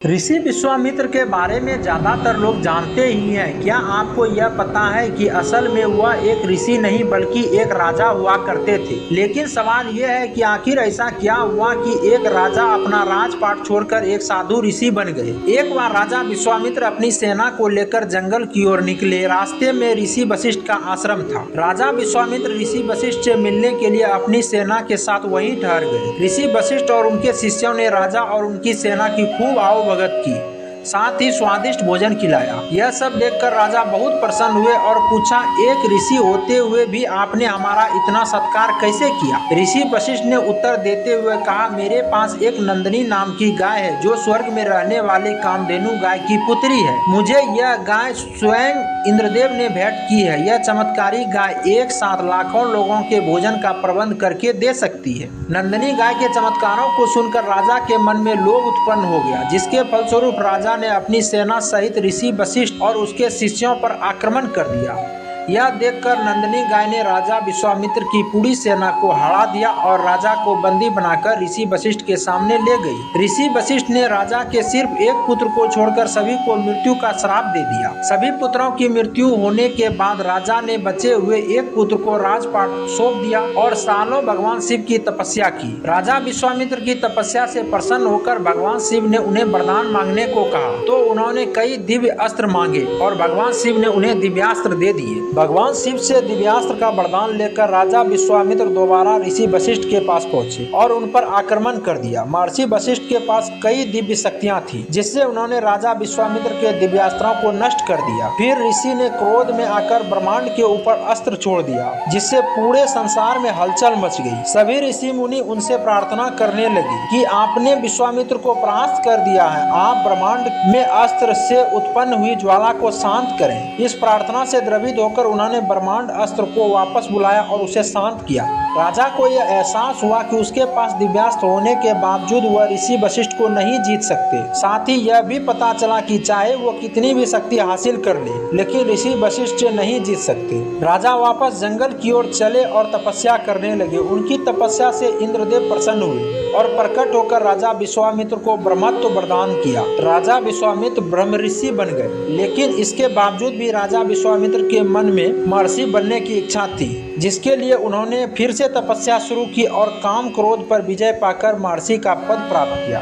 ऋषि विश्वामित्र के बारे में ज्यादातर लोग जानते ही हैं। क्या आपको यह पता है कि असल में वह एक ऋषि नहीं बल्कि एक राजा हुआ करते थे। लेकिन सवाल यह है कि आखिर ऐसा क्या हुआ कि एक राजा अपना राजपाट छोड़कर एक साधु ऋषि बन गए। एक बार राजा विश्वामित्र अपनी सेना को लेकर जंगल की ओर निकले। रास्ते में ऋषि वशिष्ठ का आश्रम था। राजा विश्वामित्र ऋषि वशिष्ठ से मिलने के लिए अपनी सेना के साथ वहीं ठहर गए। ऋषि वशिष्ठ और उनके शिष्यों ने राजा और उनकी सेना की खूब आओ भगत की, साथ ही स्वादिष्ट भोजन खिलाया। यह सब देखकर राजा बहुत प्रसन्न हुए और पूछा, एक ऋषि होते हुए भी आपने हमारा इतना सत्कार कैसे किया। ऋषि वशिष्ठ ने उत्तर देते हुए कहा, मेरे पास एक नंदिनी नाम की गाय है जो स्वर्ग में रहने वाली कामधेनु गाय की पुत्री है। मुझे यह गाय स्वयं इंद्रदेव ने भेंट की है। यह चमत्कारी गाय एक साथ लाखों लोगों के भोजन का प्रबंध करके दे सकती है। नंदिनी गाय के चमत्कारों को सुनकर राजा के मन में लोभ उत्पन्न हो गया, जिसके फलस्वरूप राजा ने अपनी सेना सहित ऋषि वशिष्ठ और उसके शिष्यों पर आक्रमण कर दिया। यह देखकर नंदिनी गाय ने राजा विश्वामित्र की पूरी सेना को हरा दिया और राजा को बंदी बनाकर ऋषि वशिष्ठ के सामने ले गई। ऋषि वशिष्ठ ने राजा के सिर्फ एक पुत्र को छोड़कर सभी को मृत्यु का श्राप दे दिया। सभी पुत्रों की मृत्यु होने के बाद राजा ने बचे हुए एक पुत्र को राजपाट सौंप दिया और सालों भगवान शिव की तपस्या की। राजा विश्वामित्र की तपस्या से प्रसन्न होकर भगवान शिव ने उन्हें वरदान मांगने को कहा, तो उन्होंने कई दिव्य अस्त्र मांगे और भगवान शिव ने उन्हें दिव्यास्त्र दे दिए। भगवान शिव से दिव्यास्त्र का वरदान लेकर राजा विश्वामित्र दोबारा ऋषि वशिष्ठ के पास पहुंचे और उन पर आक्रमण कर दिया। महर्षि वशिष्ठ के पास कई दिव्य शक्तियां थी, जिससे उन्होंने राजा विश्वामित्र के दिव्यास्त्रों को नष्ट कर दिया। फिर ऋषि ने क्रोध में आकर ब्रह्मांड के ऊपर अस्त्र छोड़ दिया, जिससे पूरे संसार में हलचल मच गई। सभी ऋषि मुनि उनसे प्रार्थना करने लगे कि आपने विश्वामित्र को परास्त कर दिया है, आप ब्रह्मांड में अस्त्र से उत्पन्न हुई ज्वाला को शांत करें। इस प्रार्थना से द्रवित होकर उन्होंने ब्रह्मांड अस्त्र को वापस बुलाया और उसे शांत किया। राजा को यह एहसास हुआ कि उसके पास दिव्यास्त्र होने के बावजूद वह ऋषि वशिष्ठ को नहीं जीत सकते। साथ ही यह भी पता चला कि चाहे वो कितनी भी शक्ति हासिल कर ले, लेकिन ऋषि वशिष्ठ से नहीं जीत सकते। राजा वापस जंगल की ओर चले और तपस्या करने लगे। उनकी तपस्या से इंद्रदेव प्रसन्न हुए और प्रकट होकर राजा विश्वामित्र को ब्रह्मत्व वरदान किया। राजा विश्वामित्र ब्रह्म ऋषि बन गए, लेकिन इसके बावजूद भी राजा विश्वामित्र के मन में महर्षि बनने की इच्छा थी, जिसके लिए उन्होंने फिर से तपस्या शुरू की और काम क्रोध पर विजय पाकर महर्षि का पद प्राप्त किया।